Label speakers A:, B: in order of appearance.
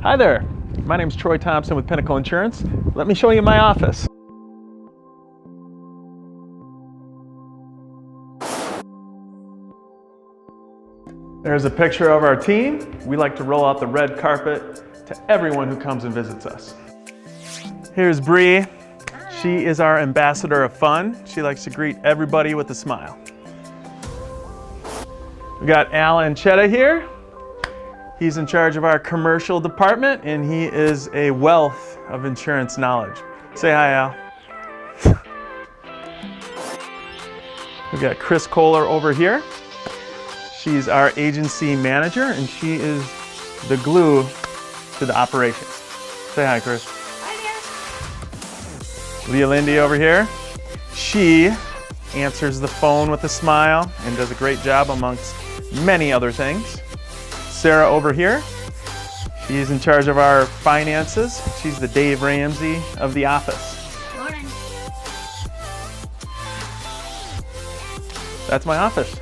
A: Hi there, my name's Troy Thompson with Pinnacle Insurance. Let me show you my office. There's a picture of our team. We like to roll out the red carpet to everyone who comes and visits us. Here's Bree. She is our ambassador of fun. She likes to greet everybody with a smile. We got Al Anchetta here. He's in charge of our commercial department, and he is a wealth of insurance knowledge. Say hi, Al. We got Chris Kohler over here. She's our agency manager, and she is the glue to the operations. Say hi, Chris. Hi there. Leah Lindy over here. She answers the phone with a smile and does a great job amongst many other things. Sarah over here, she's in charge of our finances. She's the Dave Ramsey of the office.
B: Morning.
A: That's my office.